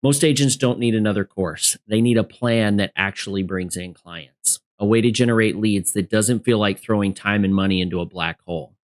Most agents don't need another course. They need a plan that actually brings in clients, a way to generate leads that doesn't feel like throwing time and money into a black hole.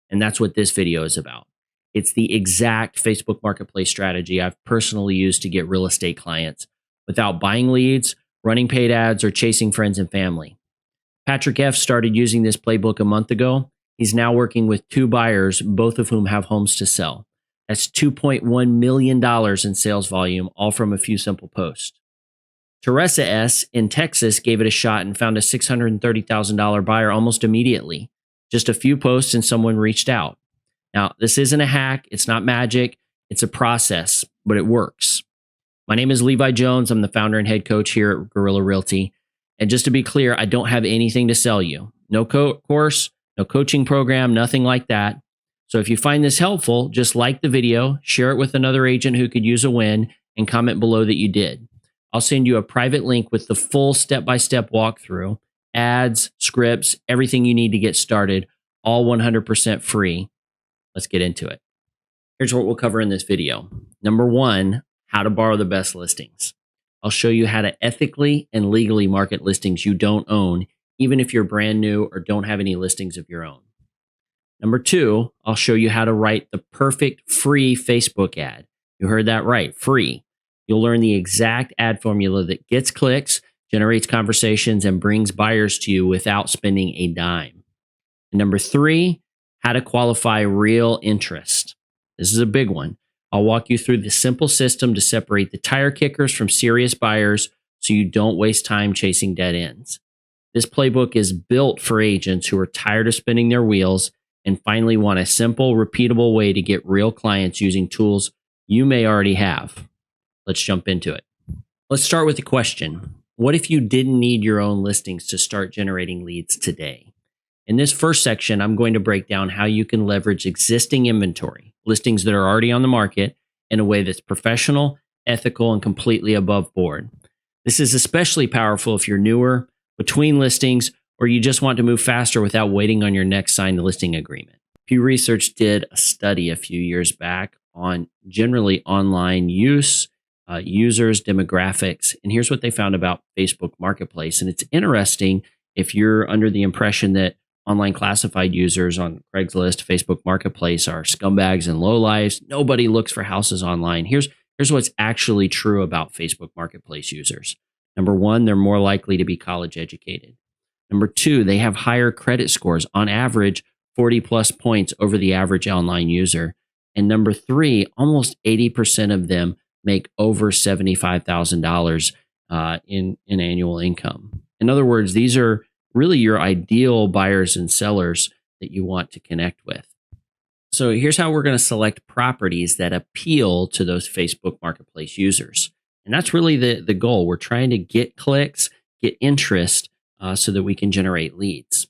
And that's what this video is about. It's the exact Facebook Marketplace strategy I've personally used to get real estate clients without buying leads, running paid ads, or chasing friends and family. Patrick F. started using this playbook a month ago. He's now working with 2 buyers, both of whom have homes to sell. That's $2.1 million in sales volume, all from a few simple posts. Teresa S. in Texas gave it a shot and found a $630,000 buyer almost immediately. Just a few posts and someone reached out. Now, this isn't a hack. It's not magic. It's a process, but it works. My name is Levi Jones. I'm the founder and head coach here at Guerilla Realty. And just to be clear, I don't have anything to sell you. No course, no coaching program, nothing like that. So if you find this helpful, just like the video, share it with another agent who could use a win, and comment below that you did. I'll send you a private link with the full step-by-step walkthrough, ads, scripts, everything you need to get started, all 100% free. Let's get into it. Here's what we'll cover in this video. Number 1, how to borrow the best listings. I'll show you how to ethically and legally market listings you don't own, even if you're brand new or don't have any listings of your own. Number 2, I'll show you how to write the perfect free Facebook ad. You heard that right, free. You'll learn the exact ad formula that gets clicks, generates conversations, and brings buyers to you without spending a dime. And number 3, how to qualify real interest. This is a big one. I'll walk you through the simple system to separate the tire kickers from serious buyers so you don't waste time chasing dead ends. This playbook is built for agents who are tired of spinning their wheels and finally want a simple, repeatable way to get real clients using tools you may already have. Let's jump into it. Let's start with the question. What if you didn't need your own listings to start generating leads today? In this first section, I'm going to break down how you can leverage existing inventory, listings that are already on the market, in a way that's professional, ethical, and completely above board. This is especially powerful if you're newer, between listings, or you just want to move faster without waiting on your next signed listing agreement. Pew Research did a study a few years back on generally online use, users, demographics, and here's what they found about Facebook Marketplace. And it's interesting if you're under the impression that online classified users on Craigslist, Facebook Marketplace are scumbags and lowlifes. Nobody looks for houses online. Here's what's actually true about Facebook Marketplace users. Number 1, they're more likely to be college educated. Number 2, they have higher credit scores, on average 40 plus points over the average online user. And number 3, almost 80% of them make over $75,000 in annual income. In other words, these are really your ideal buyers and sellers that you want to connect with. So here's how we're going to select properties that appeal to those Facebook Marketplace users. And that's really the goal. We're trying to get clicks, get interest, so that we can generate leads.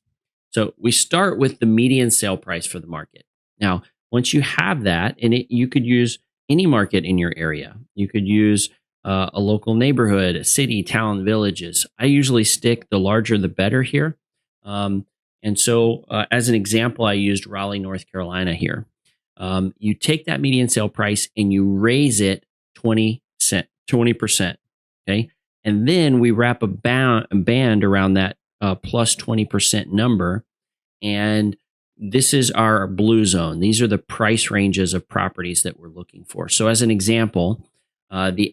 So we start with the median sale price for the market. Now, once you have that, and you could use any market in your area. You could use a local neighborhood, a city, town, villages. I usually stick the larger the better here. And so as an example, I used Raleigh, North Carolina here. You take that median sale price and you raise it 20%, okay? And then we wrap a band around that plus 20% number. And this is our blue zone. These are the price ranges of properties that we're looking for. So as an example, the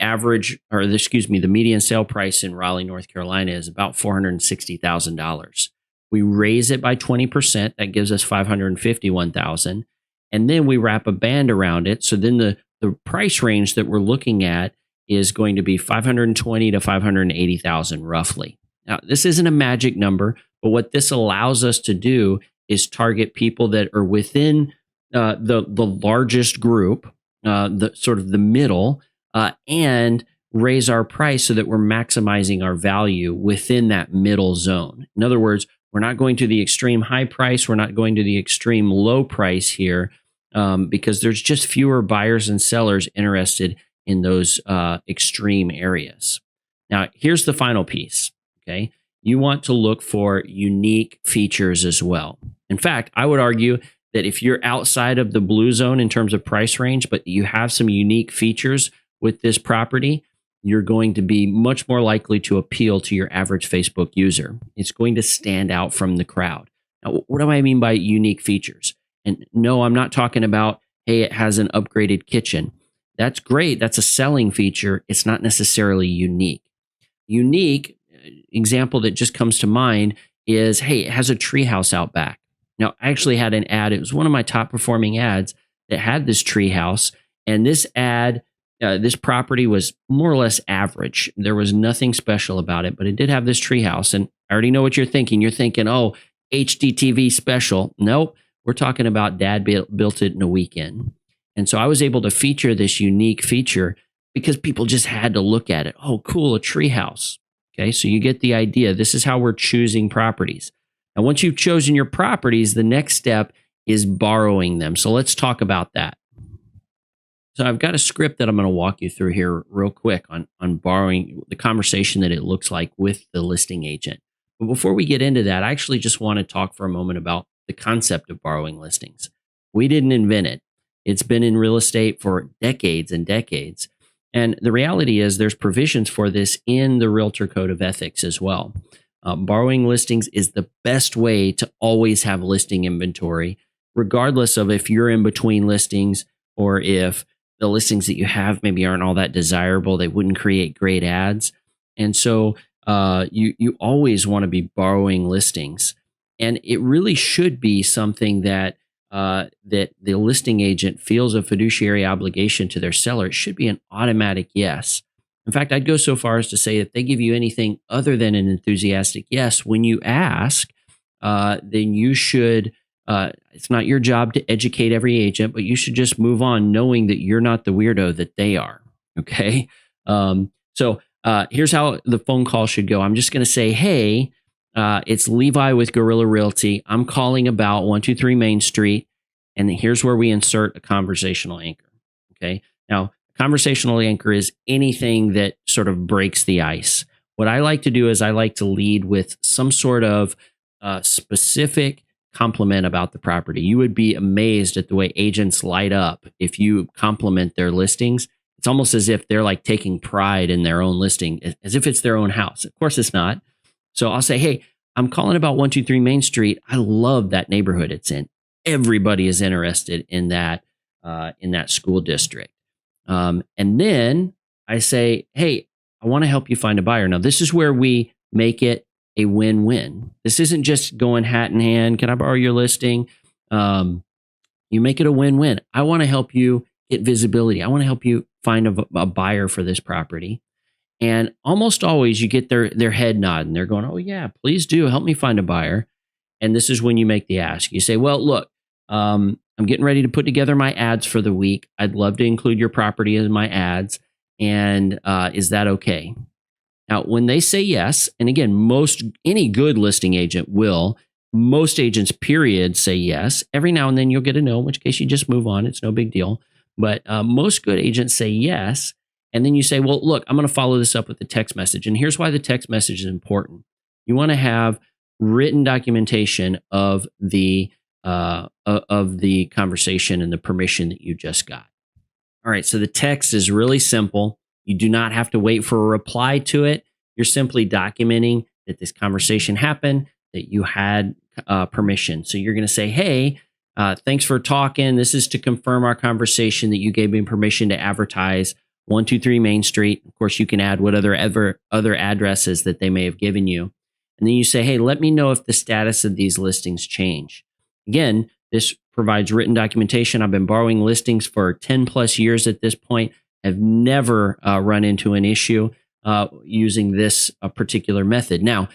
median sale price in Raleigh, North Carolina is about $460,000. We raise it by 20%. That gives us $551,000. And then we wrap a band around it. So then the price range that we're looking at is going to be $520,000 to $580,000 roughly. Now, this isn't a magic number, but what this allows us to do is target people that are within the largest group, the middle, and raise our price so that we're maximizing our value within that middle zone. In other words, we're not going to the extreme high price. We're not going to the extreme low price here because there's just fewer buyers and sellers interested in those extreme areas. Now, here's the final piece, okay? You want to look for unique features as well. In fact, I would argue that if you're outside of the blue zone in terms of price range, but you have some unique features with this property, you're going to be much more likely to appeal to your average Facebook user. It's going to stand out from the crowd. Now, what do I mean by unique features? And no, I'm not talking about, hey, it has an upgraded kitchen. That's great. That's a selling feature. It's not necessarily unique. Unique example that just comes to mind is, hey, it has a treehouse out back. Now, I actually had an ad. It was one of my top performing ads that had this treehouse. And this ad, this property was more or less average. There was nothing special about it, but it did have this treehouse. And I already know what you're thinking. You're thinking, oh, HDTV special. Nope. We're talking about dad built it in a weekend. And so I was able to feature this unique feature because people just had to look at it. Oh, cool, a treehouse. Okay, so you get the idea. This is how we're choosing properties. And once you've chosen your properties, the next step is borrowing them. So let's talk about that. So I've got a script that I'm going to walk you through here real quick on borrowing, the conversation that it looks like with the listing agent. But before we get into that, I actually just want to talk for a moment about the concept of borrowing listings. We didn't invent it. It's been in real estate for decades and decades. And the reality is there's provisions for this in the Realtor Code of Ethics as well. Borrowing listings is the best way to always have listing inventory, regardless of if you're in between listings or if the listings that you have maybe aren't all that desirable. They wouldn't create great ads. And so you always want to be borrowing listings. And it really should be something that that the listing agent feels a fiduciary obligation to their seller. It should be an automatic yes. In fact, I'd go so far as to say if they give you anything other than an enthusiastic yes when you ask, then you should, it's not your job to educate every agent, but you should just move on knowing that you're not the weirdo that they are. Okay. So here's how the phone call should go. I'm just going to say, hey, it's Levi with Guerilla Realty. I'm calling about 123 Main Street. And here's where we insert a conversational anchor. Okay. Now, conversational anchor is anything that sort of breaks the ice. What I like to do is I like to lead with some sort of specific compliment about the property. You would be amazed at the way agents light up if you compliment their listings. It's almost as if they're like taking pride in their own listing, as if it's their own house. Of course, it's not. So I'll say, hey, I'm calling about 123 Main Street. I love that neighborhood it's in. Everybody is interested in that school district. And then I say, hey, I want to help you find a buyer. Now, this is where we make it a win-win. This isn't just going hat in hand. Can I borrow your listing? You make it a win-win. I want to help you get visibility. I want to help you find a buyer for this property. And almost always you get their head nod and they're going, oh yeah, please do help me find a buyer. And this is when you make the ask. You say, well, look, I'm getting ready to put together my ads for the week. I'd love to include your property in my ads. And is that okay? Now, when they say yes, and again, any good listing agent will, most agents, period, say yes. Every now and then you'll get a no, in which case you just move on. It's no big deal. But most good agents say yes. And then you say, well, look, I'm going to follow this up with a text message. And here's why the text message is important. You want to have written documentation of the conversation and the permission that you just got. All right, so the text is really simple. You do not have to wait for a reply to it. You're simply documenting that this conversation happened, that you had permission. So you're going to say, hey, thanks for talking. This is to confirm our conversation that you gave me permission to advertise 123 Main Street. Of course, you can add what other addresses that they may have given you. And then you say, hey, let me know if the status of these listings change. Again, this provides written documentation. I've been borrowing listings for 10 plus years at this point. I've never run into an issue using this particular method. Now,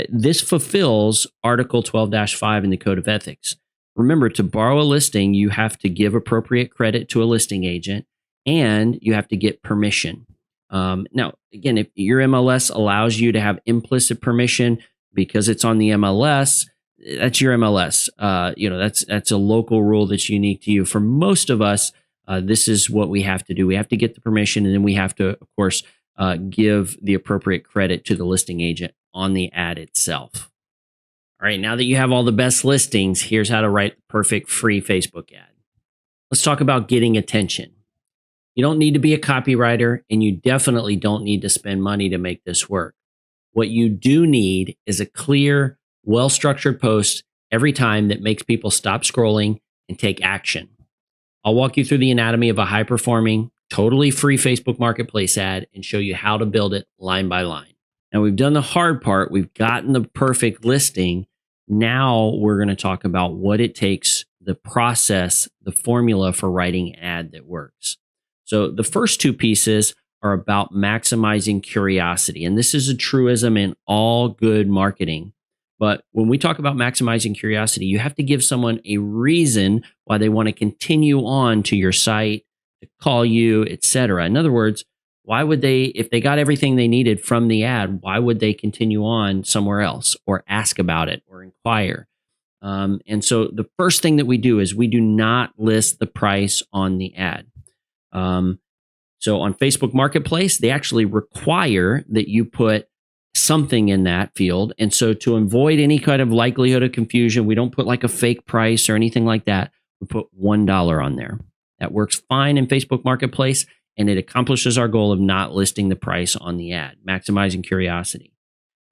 this fulfills Article 12-5 in the Code of Ethics. Remember, to borrow a listing, you have to give appropriate credit to a listing agent and you have to get permission. Now, again, if your MLS allows you to have implicit permission because it's on the MLS, that's your MLS. That's a local rule that's unique to you. For most of us, this is what we have to do. We have to get the permission, and then we have to, of course, give the appropriate credit to the listing agent on the ad itself. All right, now that you have all the best listings, here's how to write the perfect free Facebook ad. Let's talk about getting attention. You don't need to be a copywriter, and you definitely don't need to spend money to make this work. What you do need is a clear, well structured post every time that makes people stop scrolling and take action. I'll walk you through the anatomy of a high performing, totally free Facebook Marketplace ad and show you how to build it line by line. Now, we've done the hard part, we've gotten the perfect listing. Now, we're going to talk about what it takes, the process, the formula for writing an ad that works. So, the first two pieces are about maximizing curiosity. And this is a truism in all good marketing. But when we talk about maximizing curiosity, you have to give someone a reason why they want to continue on to your site, to call you, etc. In other words, why would they, if they got everything they needed from the ad, why would they continue on somewhere else or ask about it or inquire? And so the first thing that we do is we do not list the price on the ad. So on Facebook Marketplace, they actually require that you put something in that field. And so to avoid any kind of likelihood of confusion, we don't put like a fake price or anything like that. We put $1 on there. That works fine in Facebook Marketplace, and it accomplishes our goal of not listing the price on the ad, maximizing curiosity.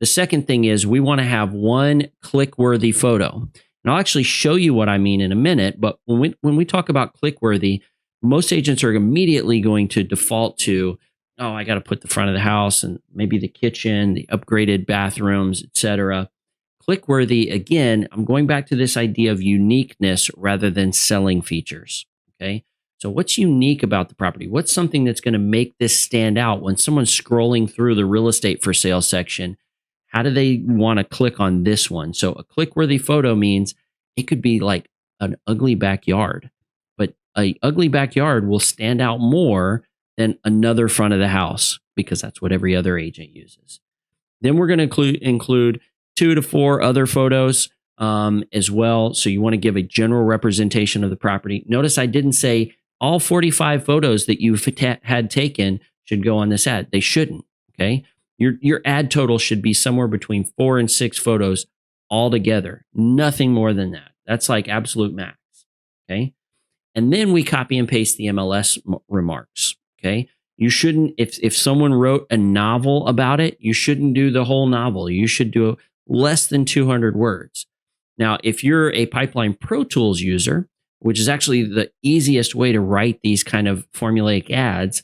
The second thing is we want to have one click-worthy photo. And I'll actually show you what I mean in a minute, but when we talk about click-worthy, most agents are immediately going to default to, oh, I got to put the front of the house and maybe the kitchen, the upgraded bathrooms, etc. Click-worthy, again, I'm going back to this idea of uniqueness rather than selling features, okay? So what's unique about the property? What's something that's going to make this stand out when someone's scrolling through the real estate for sale section? How do they want to click on this one? So a click-worthy photo means it could be like an ugly backyard, but an ugly backyard will stand out more than another front of the house because that's what every other agent uses. Then we're going to include 2 to 4 other photos as well. So you want to give a general representation of the property. Notice I didn't say all 45 photos that you've had taken should go on this ad. They shouldn't, okay? Your ad total should be somewhere between 4 and 6 photos altogether. Nothing more than that. That's like absolute max, okay? And then we copy and paste the MLS remarks, okay? You shouldn't, if someone wrote a novel about it, you shouldn't do the whole novel. You should do less than 200 words. Now, if you're a Pipeline Pro Tools user, which is actually the easiest way to write these kind of formulaic ads,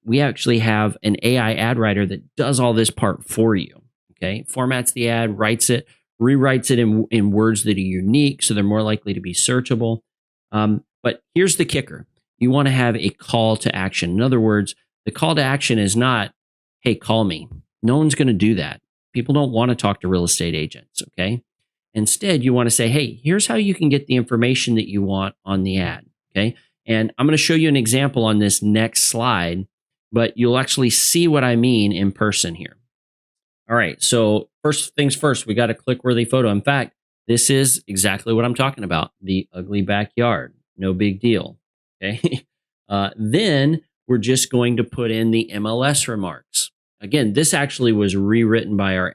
we actually have an AI ad writer that does all this part for you, okay? Formats the ad, writes it, rewrites it in words that are unique, so they're more likely to be searchable. But here's the kicker. You want to have a call to action. In other words, the call to action is not, hey, call me. No one's going to do that. People don't want to talk to real estate agents, okay? Instead, you want to say, hey, here's how you can get the information that you want on the ad, okay? And I'm going to show you an example on this next slide, but you'll actually see what I mean in person here. All right, so first things first, we got a click-worthy photo. In fact, this is exactly what I'm talking about, the ugly backyard. No big deal, okay? Then we're just going to put in the MLS remarks. Again, this actually was rewritten by our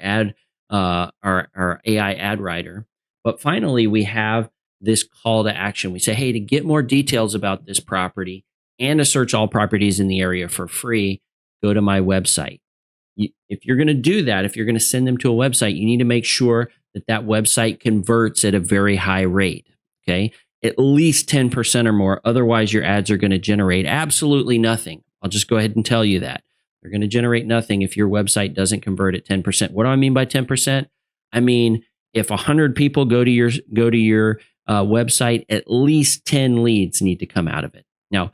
AI ad writer. But finally, we have this call to action. We say, hey, to get more details about this property and to search all properties in the area for free, go to my website. If you're going to do that, if you're going to send them to a website, you need to make sure that that website converts at a very high rate, okay? At least 10% or more. Otherwise, your ads are going to generate absolutely nothing. I'll just go ahead and tell you that. They're going to generate nothing if your website doesn't convert at 10%. What do I mean by 10%? I mean, if 100 people go to your website, at least 10 leads need to come out of it. Now,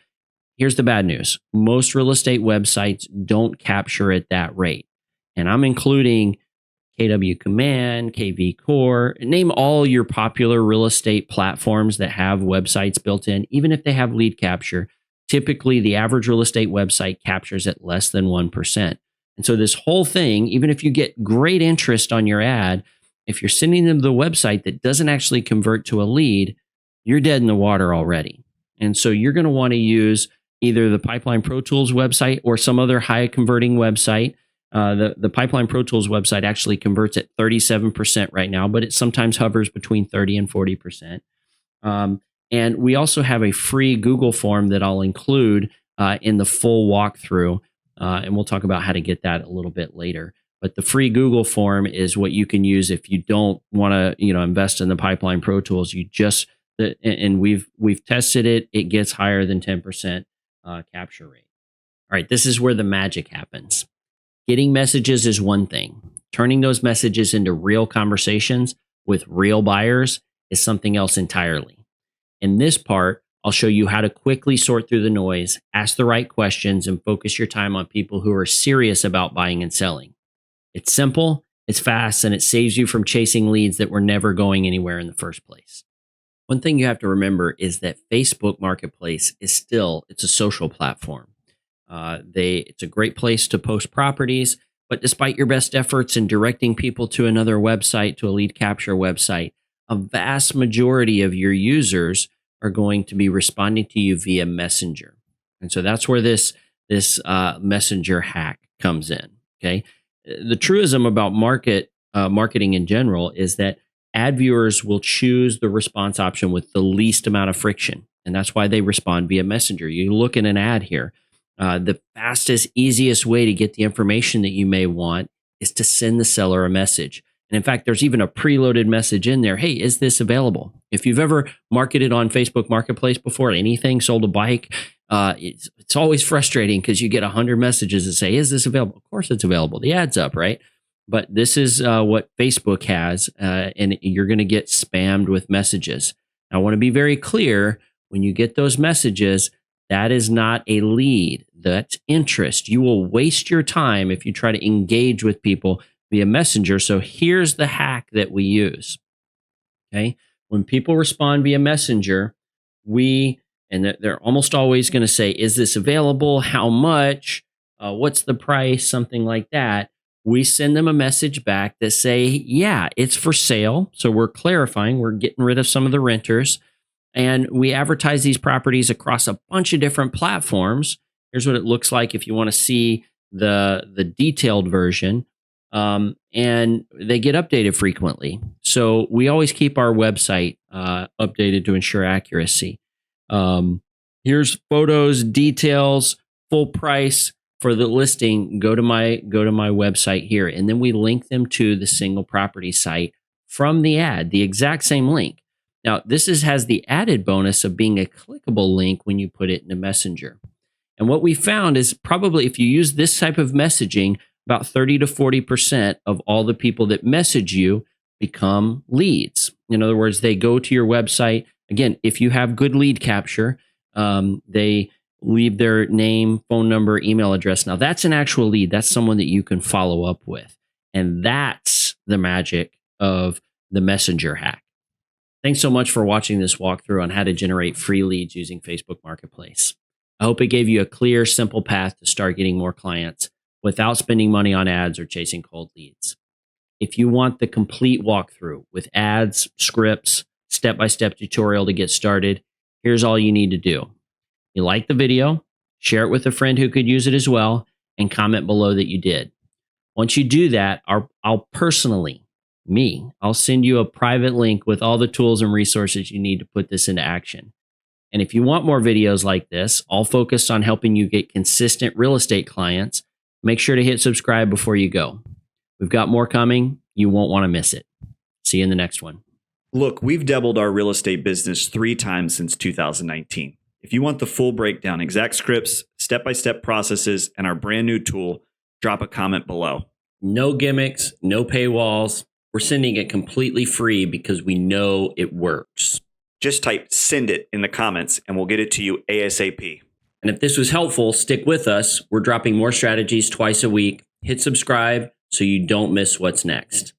here's the bad news. Most real estate websites don't capture at that rate. And I'm including KW Command, KV Core, name all your popular real estate platforms that have websites built in, even if they have lead capture. Typically, the average real estate website captures at less than 1%. And so this whole thing, even if you get great interest on your ad, if you're sending them to the website that doesn't actually convert to a lead, you're dead in the water already. And so you're going to want to use either the Pipeline Pro Tools website or some other high converting website. The Pipeline Pro Tools website actually converts at 37% right now, but it sometimes hovers between 30 and 40%. And we also have a free Google form that I'll include in the full walkthrough. And we'll talk about how to get that a little bit later. But the free Google form is what you can use if you don't want to, invest in the Pipeline Pro tools. You just and we've tested it. It gets higher than 10% capture rate. All right, this is where the magic happens. Getting messages is one thing. Turning those messages into real conversations with real buyers is something else entirely. In this part, I'll show you how to quickly sort through the noise, ask the right questions, and focus your time on people who are serious about buying and selling. It's simple, it's fast, and it saves you from chasing leads that were never going anywhere in the first place. One thing you have to remember is that Facebook Marketplace it's a social platform. It's a great place to post properties, but despite your best efforts in directing people to another website, to a lead capture website, a vast majority of your users are going to be responding to you via Messenger. And so that's where this Messenger hack comes in. Okay. The truism about marketing in general is that ad viewers will choose the response option with the least amount of friction. And that's why they respond via Messenger. You look at an ad here. The fastest, easiest way to get the information that you may want is to send the seller a message. And in fact, there's even a preloaded message in there. Hey, is this available? If you've ever marketed on Facebook Marketplace before, anything, sold a bike, it's always frustrating because you get 100 messages that say, is this available? Of course it's available. The ad's up, right? But this is what Facebook has, and you're going to get spammed with messages. Now, I want to be very clear, when you get those messages, that is not a lead. That's interest. You will waste your time if you try to engage with people via Messenger. So here's the hack that we use. Okay. When people respond via Messenger, they're almost always going to say, is this available? How much? What's the price? Something like that. We send them a message back that say, yeah, it's for sale. So we're clarifying, we're getting rid of some of the renters. And we advertise these properties across a bunch of different platforms. Here's what it looks like if you want to see the detailed version. And they get updated frequently. So we always keep our website updated to ensure accuracy. Here's photos, details, full price for the listing. Go to my website here, and then we link them to the single property site from the ad, the exact same link. Now, this has the added bonus of being a clickable link when you put it in a Messenger. And what we found is probably if you use this type of messaging, about 30 to 40% of all the people that message you become leads. In other words, they go to your website. Again, if you have good lead capture, they leave their name, phone number, email address. Now, that's an actual lead. That's someone that you can follow up with. And that's the magic of the Messenger hack. Thanks so much for watching this walkthrough on how to generate free leads using Facebook Marketplace. I hope it gave you a clear, simple path to start getting more clients without spending money on ads or chasing cold leads. If you want the complete walkthrough with ads, scripts, step-by-step tutorial to get started, here's all you need to do. You like the video, share it with a friend who could use it as well, and comment below that you did. Once you do that, I'll personally, I'll send you a private link with all the tools and resources you need to put this into action. And if you want more videos like this, all focused on helping you get consistent real estate clients, make sure to hit subscribe before you go. We've got more coming. You won't want to miss it. See you in the next one. Look, we've doubled our real estate business 3 times since 2019. If you want the full breakdown, exact scripts, step-by-step processes, and our brand new tool, drop a comment below. No gimmicks, no paywalls. We're sending it completely free because we know it works. Just type send it in the comments and we'll get it to you ASAP. And if this was helpful, stick with us. We're dropping more strategies twice a week. Hit subscribe so you don't miss what's next.